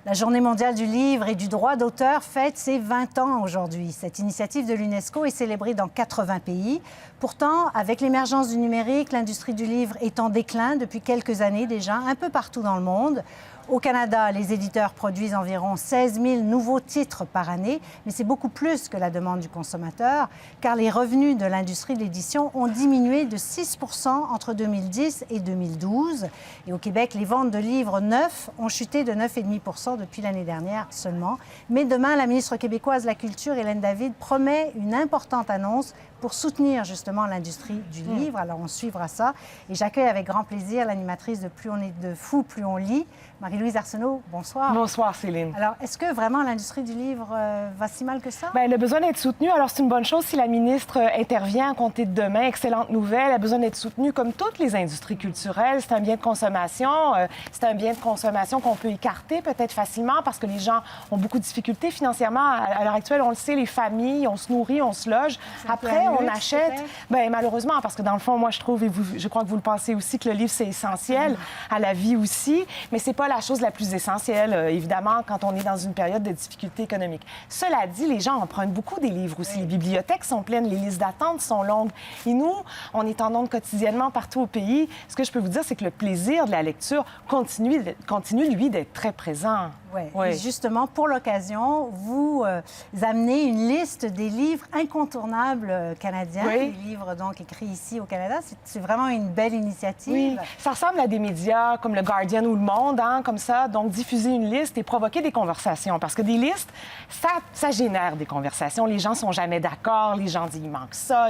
La Journée mondiale du livre et du droit d'auteur fête ses 20 ans aujourd'hui. Cette initiative de l'UNESCO est célébrée dans 80 pays. Pourtant, avec l'émergence du numérique, l'industrie du livre est en déclin depuis quelques années déjà, un peu partout dans le monde. Au Canada, les éditeurs produisent environ 16 000 nouveaux titres par année, mais c'est beaucoup plus que la demande du consommateur, car les revenus de l'industrie de l'édition ont diminué de 6 % entre 2010 et 2012. Et au Québec, les ventes de livres neufs ont chuté de 9,5 % depuis l'année dernière seulement. Mais demain, la ministre québécoise de la Culture, Hélène David, promet une importante annonce pour soutenir justement l'industrie du livre. Alors, on suivra ça. Et j'accueille avec grand plaisir l'animatrice de Plus on est de fous, plus on lit, Marie-Louise Arsenault. Bonsoir. Bonsoir, Céline. Alors, est-ce que vraiment l'industrie du livre va si mal que ça? Bien, elle a besoin d'être soutenue. Alors, c'est une bonne chose si la ministre intervient à compter de demain. Excellente nouvelle. Elle a besoin d'être soutenue comme toutes les industries culturelles. C'est un bien de consommation. C'est un bien de consommation qu'on peut écarter peut-être facilement parce que les gens ont beaucoup de difficultés financièrement. À l'heure actuelle, on le sait, les familles, on se nourrit, on se loge. Après, on achète. Bien, malheureusement, parce que dans le fond, moi, je trouve, et je crois que vous le pensez aussi, que le livre, c'est essentiel à la vie aussi. Mais c'est pas la chose la plus essentielle, évidemment, quand on est dans une période de difficulté économique. Cela dit, les gens empruntent beaucoup des livres aussi. Oui. Les bibliothèques sont pleines, les listes d'attente sont longues. Et nous, on est en ondes quotidiennement partout au pays. Ce que je peux vous dire, c'est que le plaisir de la lecture continue lui, d'être très présent. Oui. Oui. Et justement, pour l'occasion, vous amenez une liste des livres incontournables canadiens, oui. Des livres donc écrits ici au Canada. C'est vraiment une belle initiative. Oui, ça ressemble à des médias comme le Guardian ou le Monde, hein, comme ça. Donc, diffuser une liste et provoquer des conversations. Parce que des listes, ça génère des conversations. Les gens sont jamais d'accord. Les gens disent, il manque ça,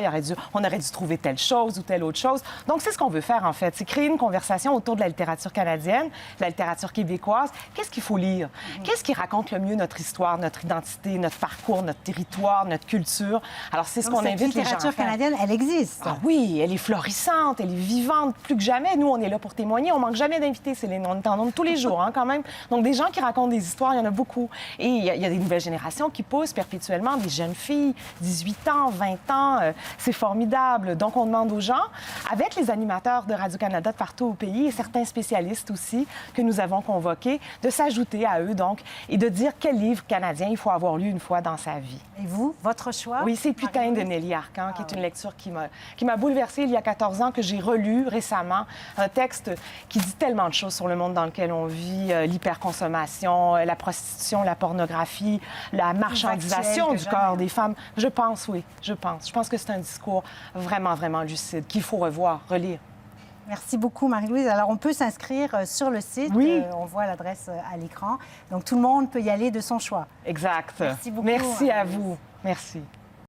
on aurait dû trouver telle chose ou telle autre chose. Donc, c'est ce qu'on veut faire, en fait. C'est créer une conversation autour de la littérature canadienne, de la littérature québécoise. Qu'est-ce qu'il faut lire? Qu'est-ce qui raconte le mieux notre histoire, notre identité, notre parcours, notre territoire, notre culture? Alors, c'est ce qu'on invite les gens à faire. La littérature canadienne, elle existe. Ah oui, elle est florissante, elle est vivante, plus que jamais. Nous, on est là pour témoigner. On manque jamais d'invités, Céline. On est en nombre tous les jours, hein, quand même. Donc, des gens qui racontent des histoires, il y en a beaucoup. Et il y a des nouvelles générations qui poussent perpétuellement, des jeunes filles, 18 ans, 20 ans. C'est formidable. Donc, on demande aux gens, avec les animateurs de Radio-Canada de partout au pays et certains spécialistes aussi que nous avons convoqués, de s'ajouter à eux, donc, et de dire quel livre canadien il faut avoir lu une fois dans sa vie. Et vous, votre choix? Oui, c'est Putain de Nelly Arcan, qui est une lecture qui m'a bouleversée il y a 14 ans, que j'ai relu récemment. Un texte qui dit tellement de choses sur le monde dans lequel on vit, l'hyperconsommation, la prostitution, la pornographie, la marchandisation du corps des femmes. Je pense, oui, je pense. Je pense que c'est un discours vraiment, vraiment lucide, qu'il faut revoir, relire. Merci beaucoup, Marie-Louise. Alors, on peut s'inscrire sur le site. Oui. On voit l'adresse à l'écran. Donc, tout le monde peut y aller de son choix. Exact. Merci beaucoup. Merci à vous. Merci.